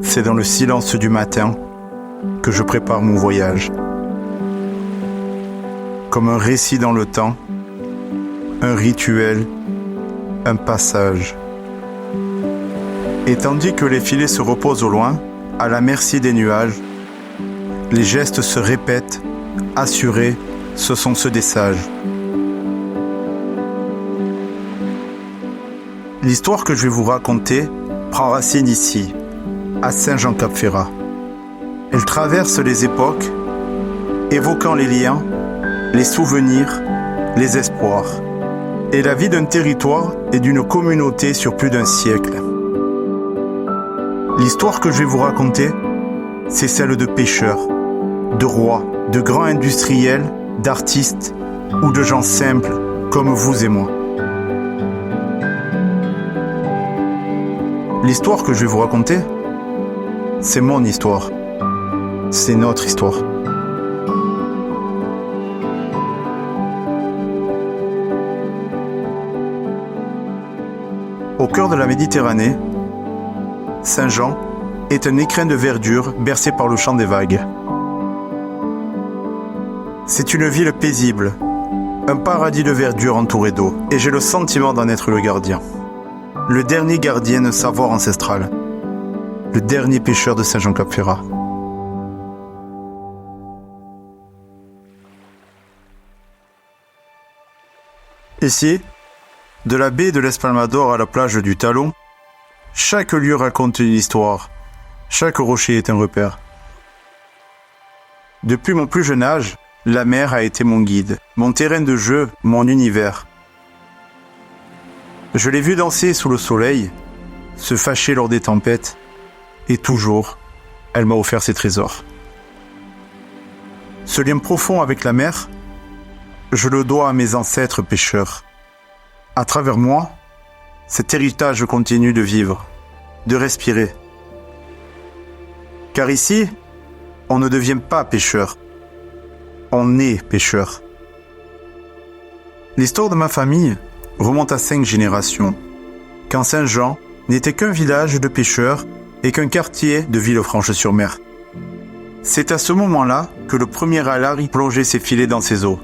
C'est dans le silence du matin que je prépare mon voyage. Comme un récit dans le temps, un rituel, un passage. Et tandis que les filets se reposent au loin, à la merci des nuages, les gestes se répètent, assurés, ce sont ceux des sages. L'histoire que je vais vous raconter prend racine ici, à Saint-Jean-Cap-Ferrat. Elle traverse les époques, évoquant les liens, les souvenirs, les espoirs, et la vie d'un territoire et d'une communauté sur plus d'un siècle. L'histoire que je vais vous raconter, c'est celle de pêcheurs, de rois, de grands industriels, d'artistes ou de gens simples comme vous et moi. L'histoire que je vais vous raconter, c'est mon histoire. C'est notre histoire. Au cœur de la Méditerranée, Saint-Jean est un écrin de verdure bercé par le chant des vagues. C'est une ville paisible, un paradis de verdure entouré d'eau, et j'ai le sentiment d'en être le gardien. Le dernier gardien d'un savoir ancestral. Le dernier pêcheur de Saint-Jean-Cap-Ferrat. Ici, de la baie de l'Espalmador à la plage du Talon, chaque lieu raconte une histoire, chaque rocher est un repère. Depuis mon plus jeune âge, la mer a été mon guide, mon terrain de jeu, mon univers. Je l'ai vu danser sous le soleil, se fâcher lors des tempêtes, et toujours, elle m'a offert ses trésors. Ce lien profond avec la mer, je le dois à mes ancêtres pêcheurs. À travers moi, cet héritage continue de vivre, de respirer. Car ici, on ne devient pas pêcheur, on est pêcheur. L'histoire de ma famille remonte à 5 générations, quand Saint-Jean n'était qu'un village de pêcheurs et qu'un quartier de Villefranche-sur-Mer. C'est à ce moment-là que le premier alari plongeait ses filets dans ses eaux.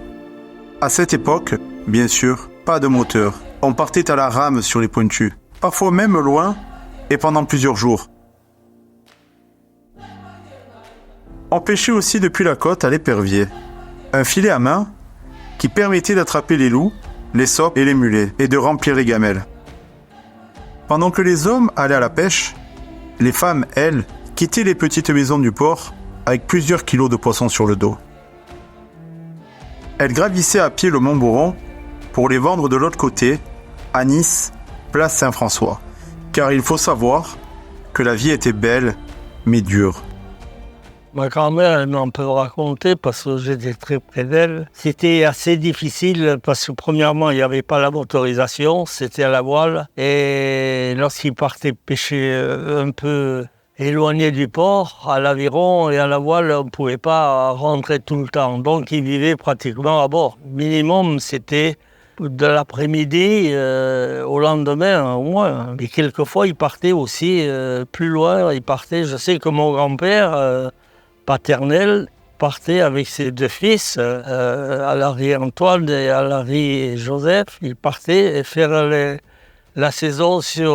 À cette époque, bien sûr, pas de moteur. On partait à la rame sur les pointus, parfois même loin et pendant plusieurs jours. On pêchait aussi depuis la côte à l'épervier, un filet à main qui permettait d'attraper les loups, les sopes et les mulets et de remplir les gamelles. Pendant que les hommes allaient à la pêche, les femmes, elles, quittaient les petites maisons du port avec plusieurs kilos de poissons sur le dos. Elles gravissaient à pied le Mont Boron pour les vendre de l'autre côté, à Nice, place Saint-François. Car il faut savoir que la vie était belle, mais dure. Ma grand-mère, elle m'en peut raconter parce que j'étais très près d'elle. C'était assez difficile parce que premièrement, il n'y avait pas la motorisation, c'était à la voile. Et lorsqu'ils partaient pêcher un peu éloigné du port, à l'aviron et à la voile, on ne pouvait pas rentrer tout le temps. Donc ils vivaient pratiquement à bord. Minimum, c'était de l'après-midi au lendemain au moins. Et quelquefois, ils partaient aussi plus loin. Ils partaient, je sais que mon grand-père paternel partait avec ses 2 fils, Alary Antoine et Alary Joseph. Ils partaient faire la saison sur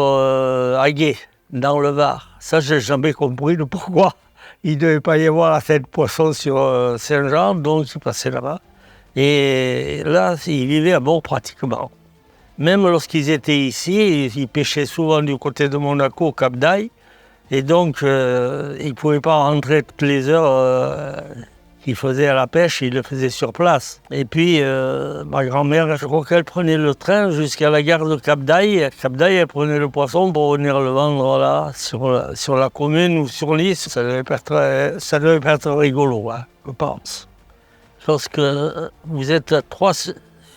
Aguet, dans le Var. Ça, j'ai jamais compris le pourquoi. Il ne devait pas y avoir assez de poissons sur Saint-Jean, donc ils passaient là-bas. Et là, ils vivaient à bord pratiquement. Même lorsqu'ils étaient ici, ils pêchaient souvent du côté de Monaco, au Cap d'Aille. Et donc, ils ne pouvaient pas rentrer toutes les heures qu'ils faisaient à la pêche, ils le faisaient sur place. Et puis, ma grand-mère, je crois qu'elle prenait le train jusqu'à la gare de Cap d'Aille. Cap d'Aille, elle prenait le poisson pour venir le vendre là, sur la commune ou sur Nice. Ça devait pas être rigolo, hein, je pense. Lorsque vous êtes à 3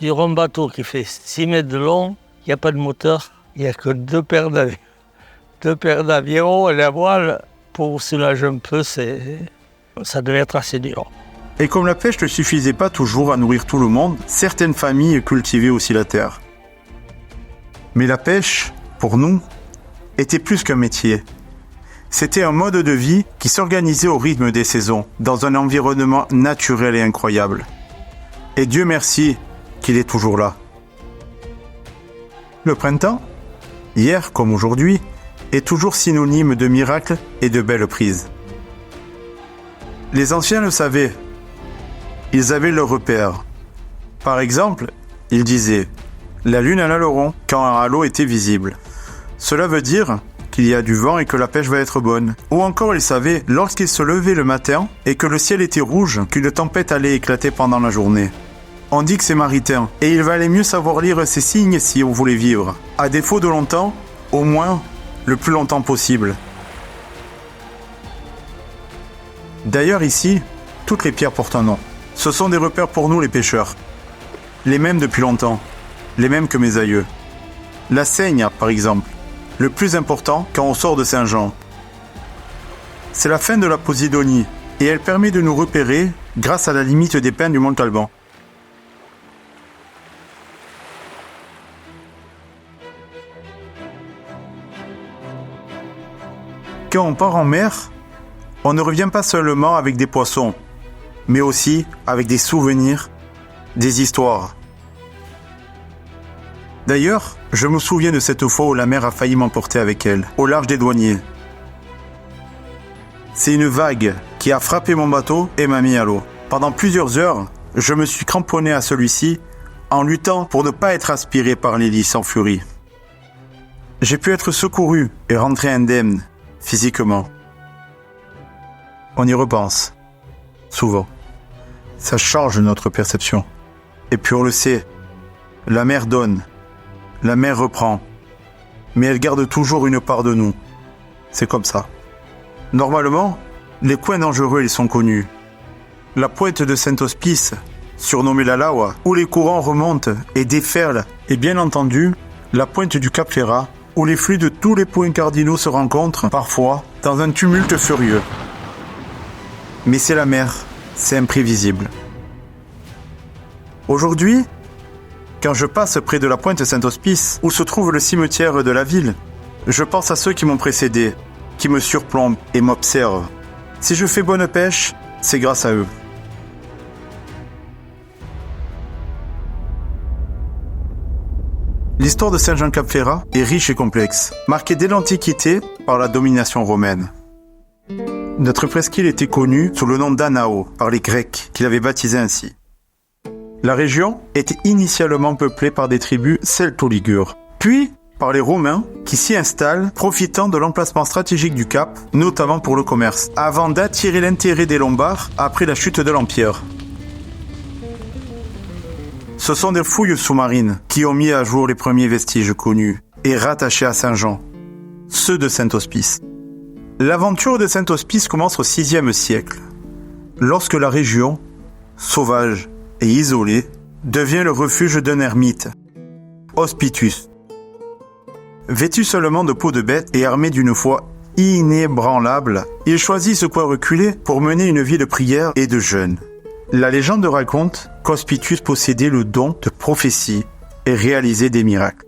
sur un bateau qui fait 6 mètres de long, il n'y a pas de moteur, il n'y a que 2 paires d'avions. 2 paires d'avions et la voile pour soulager un peu, ça devait être assez dur. Et comme la pêche ne suffisait pas toujours à nourrir tout le monde, certaines familles cultivaient aussi la terre. Mais la pêche, pour nous, était plus qu'un métier. C'était un mode de vie qui s'organisait au rythme des saisons, dans un environnement naturel et incroyable. Et Dieu merci qu'il est toujours là. Le printemps, hier comme aujourd'hui, est toujours synonyme de miracles et de belles prises. Les anciens le savaient. Ils avaient leurs repères. Par exemple, ils disaient « La lune a l'aileron » quand un halo était visible. Cela veut dire qu'il y a du vent et que la pêche va être bonne. Ou encore ils savaient, lorsqu'ils se levaient le matin et que le ciel était rouge, qu'une tempête allait éclater pendant la journée. On dit que c'est maritain, et il valait mieux savoir lire ces signes si on voulait vivre. À défaut de longtemps, au moins le plus longtemps possible. D'ailleurs ici, toutes les pierres portent un nom. Ce sont des repères pour nous les pêcheurs. Les mêmes depuis longtemps, les mêmes que mes aïeux. La Seigne, par exemple, le plus important quand on sort de Saint-Jean. C'est la fin de la Posidonie, et elle permet de nous repérer grâce à la limite des pins du Montalban. Quand on part en mer, on ne revient pas seulement avec des poissons, mais aussi avec des souvenirs, des histoires. D'ailleurs, je me souviens de cette fois où la mer a failli m'emporter avec elle, au large des Douaniers. C'est une vague qui a frappé mon bateau et m'a mis à l'eau. Pendant plusieurs heures, je me suis cramponné à celui-ci en luttant pour ne pas être aspiré par l'hélice en furie. J'ai pu être secouru et rentrer indemne, physiquement. On y repense, souvent. Ça change notre perception. Et puis on le sait, la mer donne, la mer reprend, mais elle garde toujours une part de nous. C'est comme ça. Normalement, les coins dangereux, ils sont connus. La pointe de Saint-Hospice, surnommée la Lawa, où les courants remontent et déferlent, et bien entendu, la pointe du Cap Ferrat, où les flux de tous les points cardinaux se rencontrent, parfois, dans un tumulte furieux. Mais c'est la mer, c'est imprévisible. Aujourd'hui, quand je passe près de la pointe Saint-Hospice, où se trouve le cimetière de la ville, je pense à ceux qui m'ont précédé, qui me surplombent et m'observent. Si je fais bonne pêche, c'est grâce à eux. L'histoire de Saint-Jean-Cap-Ferrat est riche et complexe, marquée dès l'Antiquité par la domination romaine. Notre presqu'île était connue sous le nom d'Anao par les Grecs, qui l'avaient baptisée ainsi. La région était initialement peuplée par des tribus celto-ligures, puis par les Romains qui s'y installent, profitant de l'emplacement stratégique du Cap, notamment pour le commerce, avant d'attirer l'intérêt des Lombards après la chute de l'Empire. Ce sont des fouilles sous-marines qui ont mis à jour les premiers vestiges connus et rattachés à Saint-Jean, ceux de Saint-Hospice. L'aventure de Saint-Hospice commence au VIe siècle, lorsque la région, sauvage et isolée, devient le refuge d'un ermite, Hospitius. Vêtu seulement de peau de bête et armé d'une foi inébranlable, il choisit ce quoi reculer pour mener une vie de prière et de jeûne. La légende raconte qu'Hospitius possédait le don de prophétie et réalisait des miracles.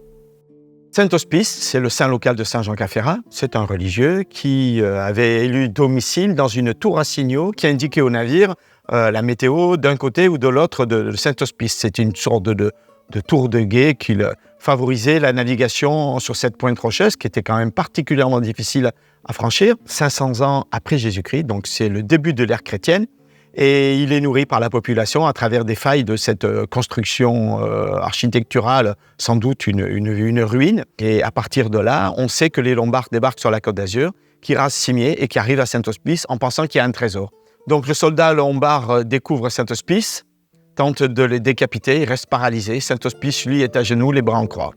Saint-Hospice, c'est le saint local de Saint-Jean-Cap-Ferrat. C'est un religieux qui avait élu domicile dans une tour à signaux qui indiquait au navire la météo d'un côté ou de l'autre de Saint-Hospice. C'était une sorte de tour de guet qui favorisait la navigation sur cette pointe rocheuse qui était quand même particulièrement difficile à franchir. 500 ans après Jésus-Christ, donc c'est le début de l'ère chrétienne. Et il est nourri par la population à travers des failles de cette construction architecturale, sans doute une ruine. Et à partir de là, on sait que les Lombards débarquent sur la Côte d'Azur, qui rasent Cimier et qui arrivent à Saint-Hospice en pensant qu'il y a un trésor. Donc le soldat lombard découvre Saint-Hospice, tente de le décapiter, il reste paralysé. Saint-Hospice, lui, est à genoux, les bras en croix.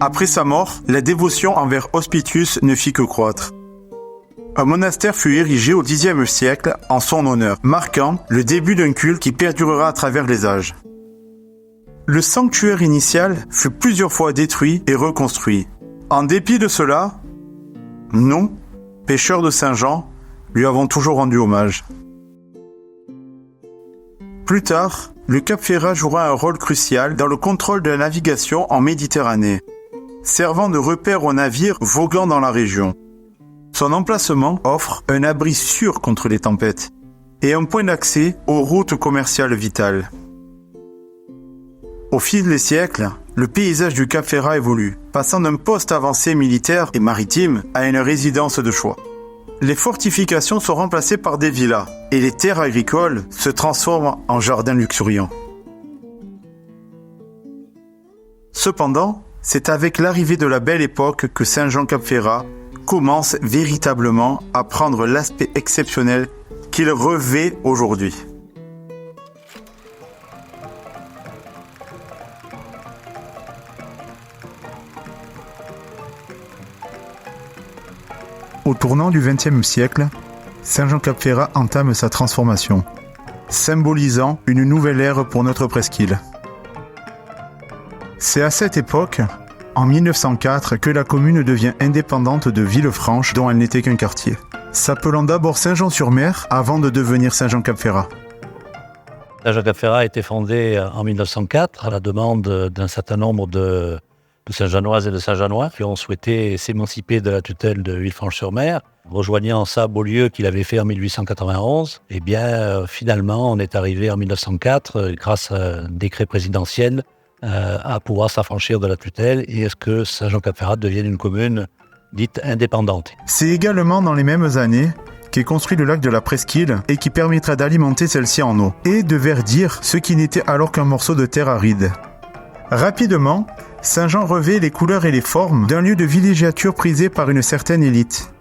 Après sa mort, la dévotion envers Hospitius ne fit que croître. Un monastère fut érigé au Xe siècle en son honneur, marquant le début d'un culte qui perdurera à travers les âges. Le sanctuaire initial fut plusieurs fois détruit et reconstruit. En dépit de cela, nous, pêcheurs de Saint-Jean, lui avons toujours rendu hommage. Plus tard, le Cap Ferrat jouera un rôle crucial dans le contrôle de la navigation en Méditerranée, servant de repère aux navires voguant dans la région. Son emplacement offre un abri sûr contre les tempêtes et un point d'accès aux routes commerciales vitales. Au fil des siècles, le paysage du Cap Ferrat évolue, passant d'un poste avancé militaire et maritime à une résidence de choix. Les fortifications sont remplacées par des villas et les terres agricoles se transforment en jardins luxuriants. Cependant, c'est avec l'arrivée de la belle époque que Saint-Jean-Cap-Ferrat commence véritablement à prendre l'aspect exceptionnel qu'il revêt aujourd'hui. Au tournant du XXe siècle, Saint-Jean-Cap-Ferrat entame sa transformation, symbolisant une nouvelle ère pour notre presqu'île. C'est à cette époque, en 1904, que la commune devient indépendante de Villefranche, dont elle n'était qu'un quartier, s'appelant d'abord Saint-Jean-sur-Mer avant de devenir Saint-Jean-Cap-Ferrat. Saint-Jean-Cap-Ferrat a été fondé en 1904 à la demande d'un certain nombre de Saint-Jeannoises et de Saint-Jeannois qui ont souhaité s'émanciper de la tutelle de Villefranche-sur-Mer. Rejoignant ça Beaulieu qu'il avait fait en 1891, finalement, on est arrivé en 1904, grâce à un décret présidentiel, à pouvoir s'affranchir de la tutelle et est-ce que Saint-Jean-Cap-Ferrat devienne une commune dite indépendante. C'est également dans les mêmes années qu'est construit le lac de la Presqu'île et qui permettra d'alimenter celle-ci en eau et de verdir ce qui n'était alors qu'un morceau de terre aride. Rapidement, Saint-Jean revêt les couleurs et les formes d'un lieu de villégiature prisé par une certaine élite.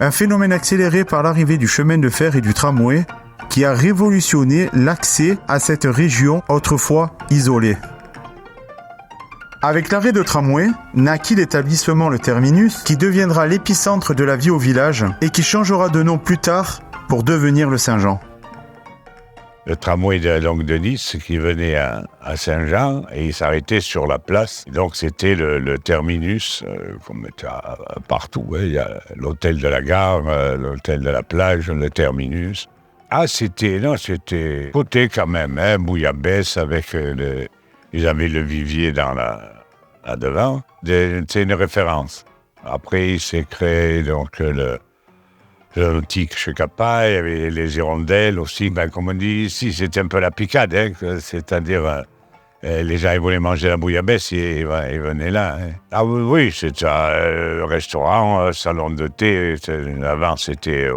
Un phénomène accéléré par l'arrivée du chemin de fer et du tramway qui a révolutionné l'accès à cette région autrefois isolée. Avec l'arrêt de tramway, naquit l'établissement Le Terminus qui deviendra l'épicentre de la vie au village et qui changera de nom plus tard pour devenir le Saint-Jean. Le tramway de la Longue de Nice qui venait à Saint-Jean et il s'arrêtait sur la place. Donc c'était le terminus, comme partout. Il y a l'hôtel de la gare, l'hôtel de la plage, le terminus. Ah, c'était côté quand même, Bouillabaisse avec ils avaient le vivier là devant. C'est une référence. Après, il s'est créé donc le tic chez Capa, il y avait les hirondelles aussi. Comme on dit ici, c'était un peu la picade, c'est-à-dire les gens ils voulaient manger la bouillabaisse, ils venaient là. Ah oui, c'était un restaurant, salon de thé. Avant, c'était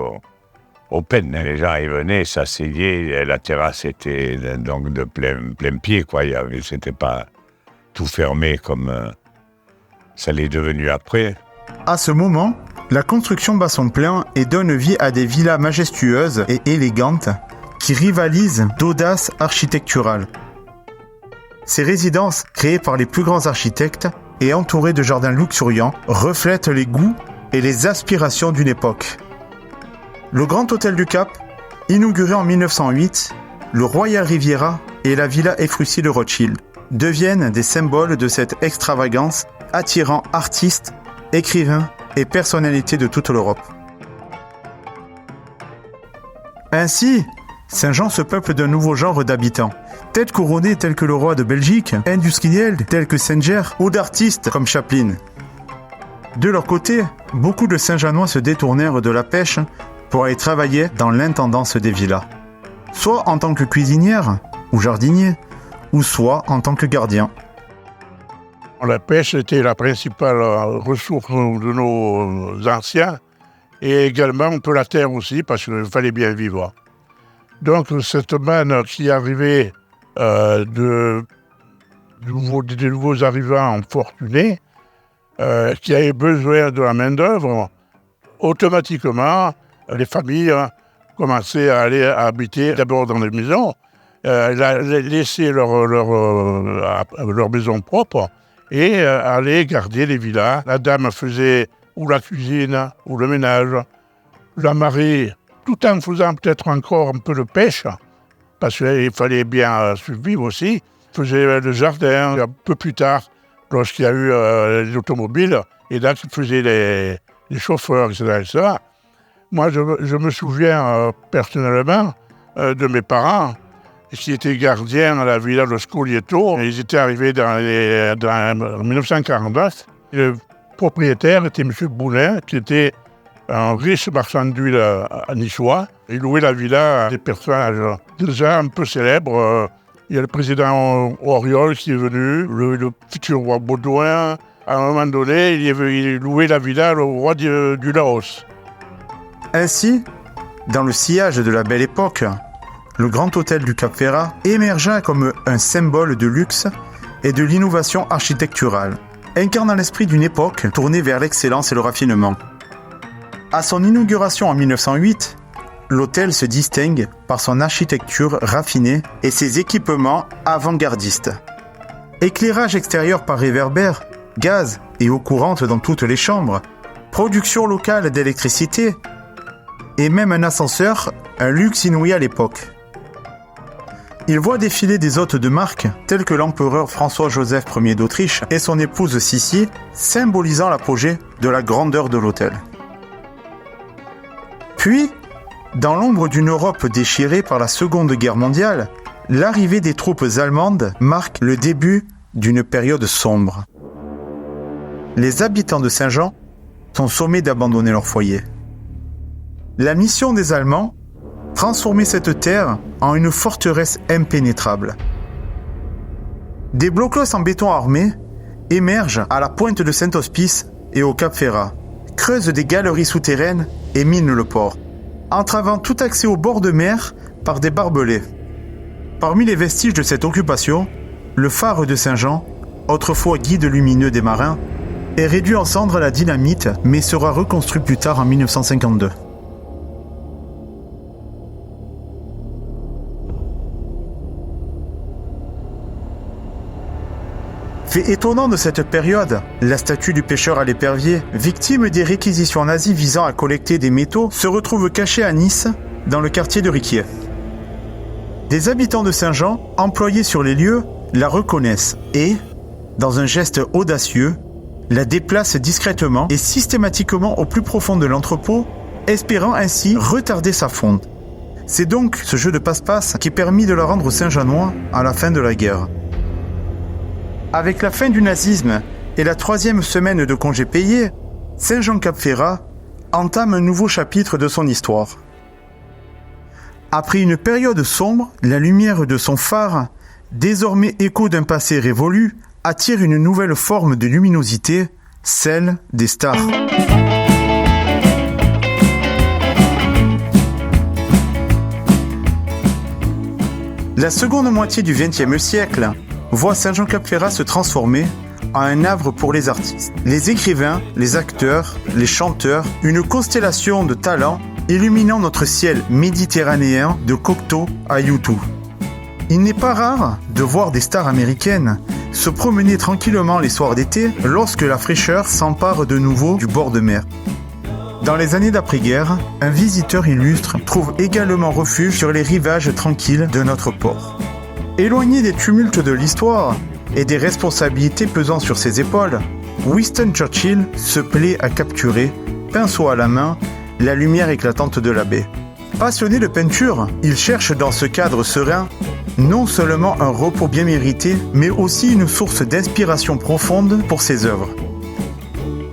open, les gens ils venaient, s'asseyaient, la terrasse était donc de plein pied, quoi. C'était pas tout fermé comme ça l'est devenu après. À ce moment, la construction bat son plein et donne vie à des villas majestueuses et élégantes qui rivalisent d'audace architecturale. Ces résidences, créées par les plus grands architectes et entourées de jardins luxuriants, reflètent les goûts et les aspirations d'une époque. Le Grand Hôtel du Cap, inauguré en 1908, le Royal Riviera et la Villa Efrussi de Rothschild deviennent des symboles de cette extravagance, attirant artistes, écrivains et personnalités de toute l'Europe. Ainsi, Saint-Jean se peuple d'un nouveau genre d'habitants, têtes couronnées tels que le roi de Belgique, industriels tels que Singer ou d'artistes comme Chaplin. De leur côté, beaucoup de Saint-Jeannois se détournèrent de la pêche pour aller travailler dans l'intendance des villas, soit en tant que cuisinière ou jardinier, ou soit en tant que gardien. La pêche était la principale ressource de nos anciens et également un peu la terre aussi parce qu'il fallait bien vivre. Donc cette manne qui arrivait des nouveaux arrivants fortunés qui avaient besoin de la main-d'œuvre, automatiquement les familles commençaient à aller habiter d'abord dans les maisons, laisser leur maison propre et aller garder les villas. La dame faisait ou la cuisine ou le ménage, la marée, tout en faisant peut-être encore un peu de pêche, parce qu'il fallait bien survivre aussi. faisait le jardin. Un peu plus tard, lorsqu'il y a eu les automobiles, et là, qui faisaient les chauffeurs, etc. Moi, je me souviens personnellement de mes parents qui étaient gardiens à la villa de Scoglieto. Ils étaient arrivés en 1949. Le propriétaire était M. Boulin, qui était un riche marchand d'huile à niçois. Il louait la villa à des personnages déjà un peu célèbres. Il y a le président Auriol qui est venu, le futur roi Baudouin. À un moment donné, il louait la villa au roi du Laos. Ainsi, dans le sillage de la Belle Époque, le Grand Hôtel du Cap Ferrat émergea comme un symbole de luxe et de l'innovation architecturale, incarnant l'esprit d'une époque tournée vers l'excellence et le raffinement. À son inauguration en 1908, l'hôtel se distingue par son architecture raffinée et ses équipements avant-gardistes. Éclairage extérieur par réverbère, gaz et eau courante dans toutes les chambres, production locale d'électricité et même un ascenseur, un luxe inouï à l'époque. Il voit défiler des hôtes de marque tels que l'empereur François-Joseph Ier d'Autriche et son épouse Sissi, symbolisant l'apogée de la grandeur de l'hôtel. Puis, dans l'ombre d'une Europe déchirée par la Seconde Guerre mondiale, l'arrivée des troupes allemandes marque le début d'une période sombre. Les habitants de Saint-Jean sont sommés d'abandonner leur foyer. La mission des Allemands, transformer cette terre en une forteresse impénétrable. Des blocos en béton armé émergent à la pointe de Saint-Hospice et au Cap Ferrat, creusent des galeries souterraines et minent le port, entravant tout accès au bord de mer par des barbelés. Parmi les vestiges de cette occupation, le phare de Saint-Jean, autrefois guide lumineux des marins, est réduit en cendres à la dynamite, mais sera reconstruit plus tard en 1952. Fait étonnant de cette période, la statue du pêcheur à l'épervier, victime des réquisitions nazies visant à collecter des métaux, se retrouve cachée à Nice, dans le quartier de Riquier. Des habitants de Saint-Jean, employés sur les lieux, la reconnaissent et, dans un geste audacieux, la déplacent discrètement et systématiquement au plus profond de l'entrepôt, espérant ainsi retarder sa fonte. C'est donc ce jeu de passe-passe qui permit de la rendre aux Saint-Jeannois à la fin de la guerre. Avec la fin du nazisme et la 3e semaine de congés payés, Saint-Jean-Cap-Ferrat entame un nouveau chapitre de son histoire. Après une période sombre, la lumière de son phare, désormais écho d'un passé révolu, attire une nouvelle forme de luminosité, celle des stars. La seconde moitié du XXe siècle voit Saint-Jean-Cap-Ferrat se transformer en un havre pour les artistes. Les écrivains, les acteurs, les chanteurs, une constellation de talents illuminant notre ciel méditerranéen de Cocteau à U2. Il n'est pas rare de voir des stars américaines se promener tranquillement les soirs d'été lorsque la fraîcheur s'empare de nouveau du bord de mer. Dans les années d'après-guerre, un visiteur illustre trouve également refuge sur les rivages tranquilles de notre port. Éloigné des tumultes de l'histoire et des responsabilités pesant sur ses épaules, Winston Churchill se plaît à capturer, pinceau à la main, la lumière éclatante de la baie. Passionné de peinture, il cherche dans ce cadre serein non seulement un repos bien mérité, mais aussi une source d'inspiration profonde pour ses œuvres.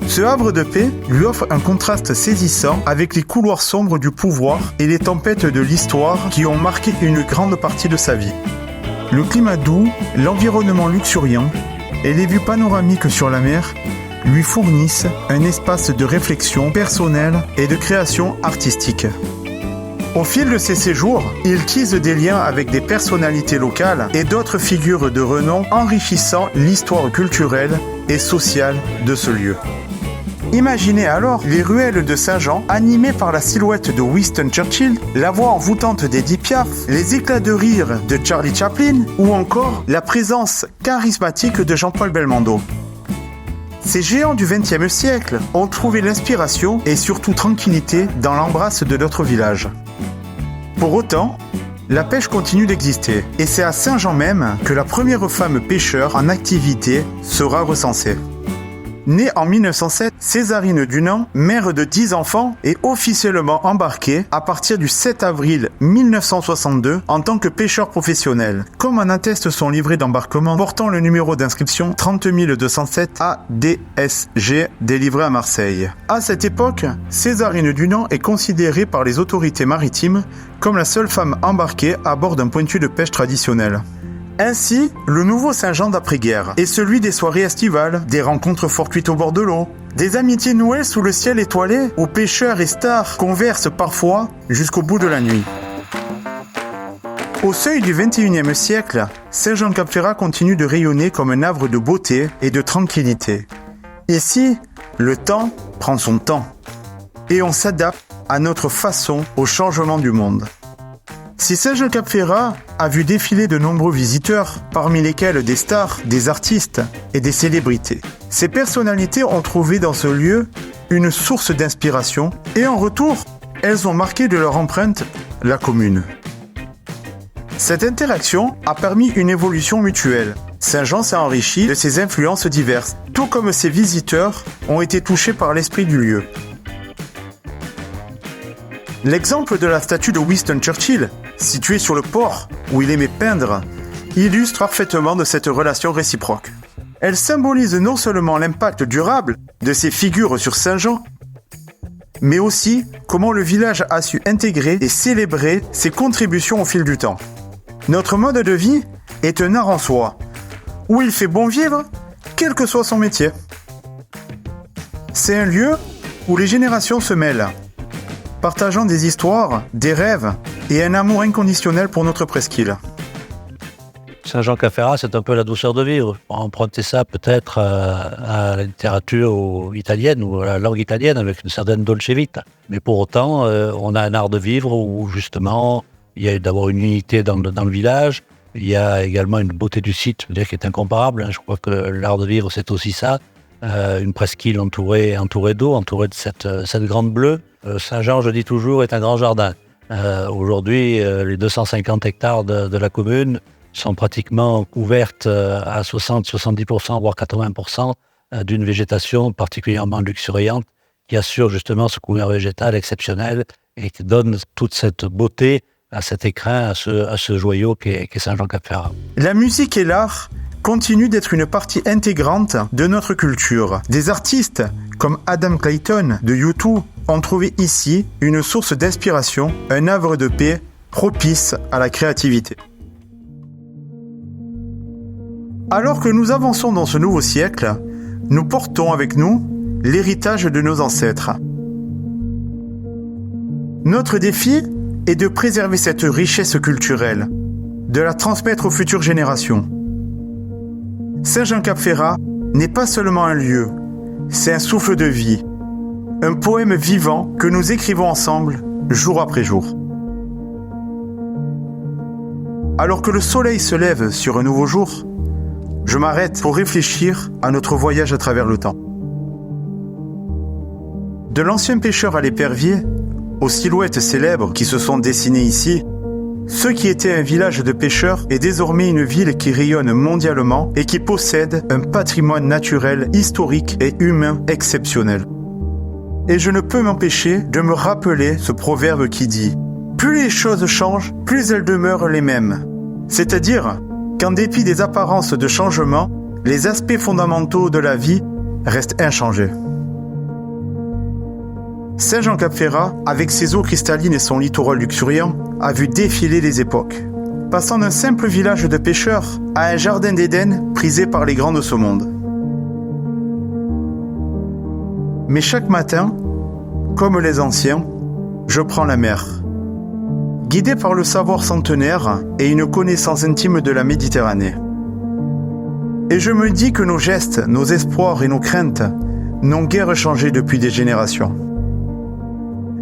Ce havre de paix lui offre un contraste saisissant avec les couloirs sombres du pouvoir et les tempêtes de l'histoire qui ont marqué une grande partie de sa vie. Le climat doux, l'environnement luxuriant et les vues panoramiques sur la mer lui fournissent un espace de réflexion personnelle et de création artistique. Au fil de ses séjours, il tisse des liens avec des personnalités locales et d'autres figures de renom, enrichissant l'histoire culturelle et sociale de ce lieu. Imaginez alors les ruelles de Saint-Jean animées par la silhouette de Winston Churchill, la voix envoûtante d'Edith Piaf, les éclats de rire de Charlie Chaplin ou encore la présence charismatique de Jean-Paul Belmondo. Ces géants du XXe siècle ont trouvé l'inspiration et surtout tranquillité dans l'embrasse de notre village. Pour autant, la pêche continue d'exister. Et c'est à Saint-Jean même que la première femme pêcheur en activité sera recensée. Née en 1907, Césarine Dunant, mère de 10 enfants, est officiellement embarquée à partir du 7 avril 1962 en tant que pêcheur professionnel, comme en atteste son livret d'embarquement portant le numéro d'inscription 30207 ADSG délivré à Marseille. À cette époque, Césarine Dunant est considérée par les autorités maritimes comme la seule femme embarquée à bord d'un pointu de pêche traditionnel. Ainsi, le nouveau Saint-Jean d'après-guerre est celui des soirées estivales, des rencontres fortuites au bord de l'eau, des amitiés nouées sous le ciel étoilé où pêcheurs et stars conversent parfois jusqu'au bout de la nuit. Au seuil du XXIe siècle, Saint-Jean-Cap-Ferrat continue de rayonner comme un havre de beauté et de tranquillité. Ici, le temps prend son temps et on s'adapte à notre façon au changement du monde. Si Saint-Jean-Cap-Ferrat a vu défiler de nombreux visiteurs, parmi lesquels des stars, des artistes et des célébrités, ces personnalités ont trouvé dans ce lieu une source d'inspiration et en retour, elles ont marqué de leur empreinte la commune. Cette interaction a permis une évolution mutuelle. Saint-Jean s'est enrichi de ses influences diverses, tout comme ses visiteurs ont été touchés par l'esprit du lieu. L'exemple de la statue de Winston Churchill, située sur le port où il aimait peindre, illustre parfaitement de cette relation réciproque. Elle symbolise non seulement l'impact durable de ces figures sur Saint-Jean, mais aussi comment le village a su intégrer et célébrer ses contributions au fil du temps. Notre mode de vie est un art en soi, où il fait bon vivre, quel que soit son métier. C'est un lieu où les générations se mêlent, partageant des histoires, des rêves et un amour inconditionnel pour notre presqu'île. Saint-Jean-Cap-Ferrat, c'est un peu la douceur de vivre. On va emprunter ça peut-être à la littérature italienne ou à la langue italienne avec une certaine dolce vita. Mais pour autant, on a un art de vivre où justement, il y a d'abord une unité dans le village. Il y a également une beauté du site, je veux dire, qui est incomparable. Je crois que l'art de vivre, c'est aussi ça. Une presqu'île entourée d'eau, entourée de cette grande bleue. Saint-Jean, je dis toujours, est un grand jardin. Aujourd'hui, les 250 hectares de la commune sont pratiquement couvertes à 60-70%, voire 80% d'une végétation particulièrement luxuriante qui assure justement ce couvert végétal exceptionnel et qui donne toute cette beauté à cet écrin, à ce joyau qu'est Saint-Jean-Cap-Ferrat. La musique et l'art continuent d'être une partie intégrante de notre culture. Des artistes comme Adam Clayton de U2 ont trouvé ici une source d'inspiration, un havre de paix propice à la créativité. Alors que nous avançons dans ce nouveau siècle, nous portons avec nous l'héritage de nos ancêtres. Notre défi est de préserver cette richesse culturelle, de la transmettre aux futures générations. Saint-Jean-Cap-Ferrat n'est pas seulement un lieu, c'est un souffle de vie, un poème vivant que nous écrivons ensemble, jour après jour. Alors que le soleil se lève sur un nouveau jour, je m'arrête pour réfléchir à notre voyage à travers le temps. De l'ancien pêcheur à l'épervier, aux silhouettes célèbres qui se sont dessinées ici, ce qui était un village de pêcheurs est désormais une ville qui rayonne mondialement et qui possède un patrimoine naturel, historique et humain exceptionnel. Et je ne peux m'empêcher de me rappeler ce proverbe qui dit « Plus les choses changent, plus elles demeurent les mêmes ». C'est-à-dire qu'en dépit des apparences de changement, les aspects fondamentaux de la vie restent inchangés. Saint-Jean-Cap-Ferrat, avec ses eaux cristallines et son littoral luxuriant, a vu défiler les époques, passant d'un simple village de pêcheurs à un jardin d'Éden prisé par les grands de ce monde. Mais chaque matin, comme les anciens, je prends la mer. Guidé par le savoir centenaire et une connaissance intime de la Méditerranée. Et je me dis que nos gestes, nos espoirs et nos craintes n'ont guère changé depuis des générations.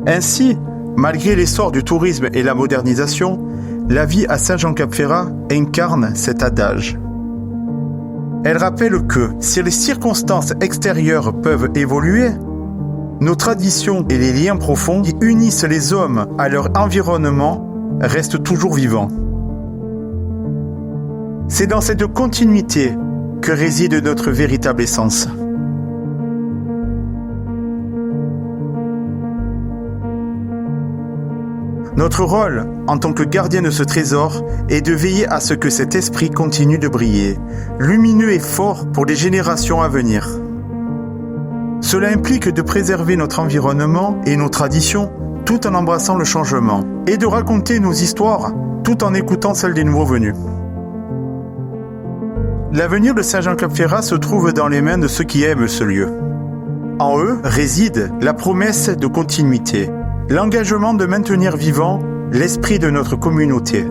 Ainsi, malgré l'essor du tourisme et la modernisation, la vie à Saint-Jean-Cap-Ferrat incarne cet adage. Elle rappelle que, si les circonstances extérieures peuvent évoluer, nos traditions et les liens profonds qui unissent les hommes à leur environnement reste toujours vivant. C'est dans cette continuité que réside notre véritable essence. Notre rôle, en tant que gardien de ce trésor, est de veiller à ce que cet esprit continue de briller, lumineux et fort pour les générations à venir. Cela implique de préserver notre environnement et nos traditions, tout en embrassant le changement, et de raconter nos histoires, tout en écoutant celles des nouveaux venus. L'avenir de Saint-Jean-Cap-Ferrat se trouve dans les mains de ceux qui aiment ce lieu. En eux réside la promesse de continuité, l'engagement de maintenir vivant l'esprit de notre communauté.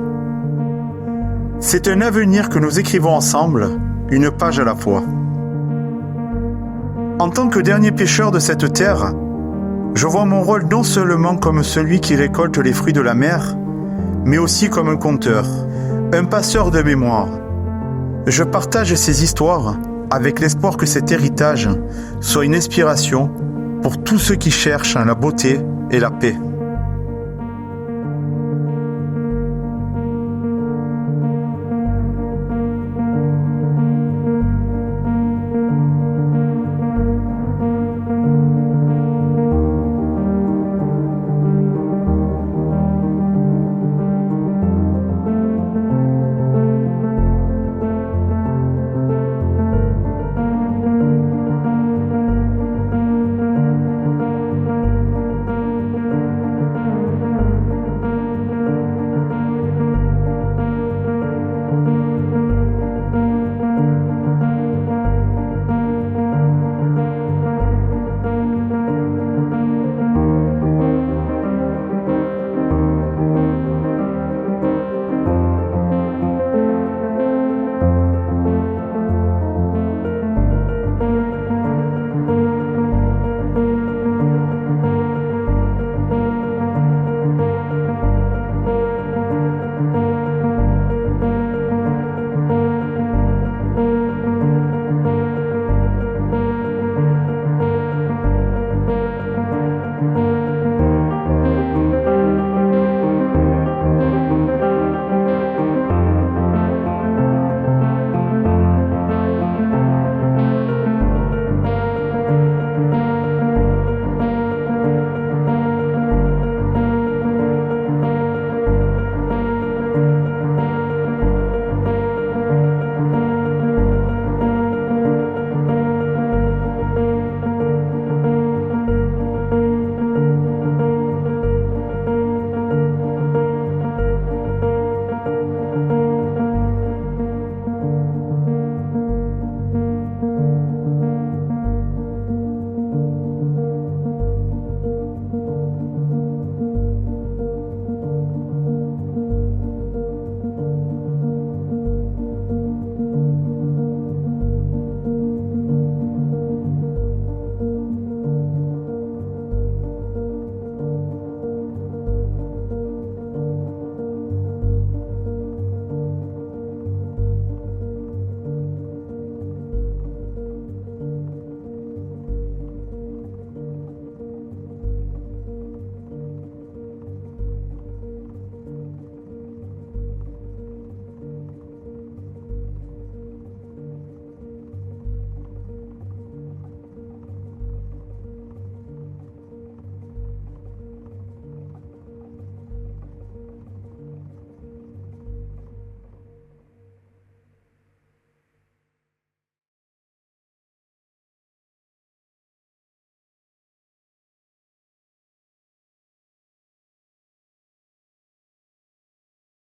C'est un avenir que nous écrivons ensemble, une page à la fois. En tant que dernier pêcheur de cette terre, je vois mon rôle non seulement comme celui qui récolte les fruits de la mer, mais aussi comme un conteur, un passeur de mémoire. Je partage ces histoires avec l'espoir que cet héritage soit une inspiration pour tous ceux qui cherchent la beauté et la paix.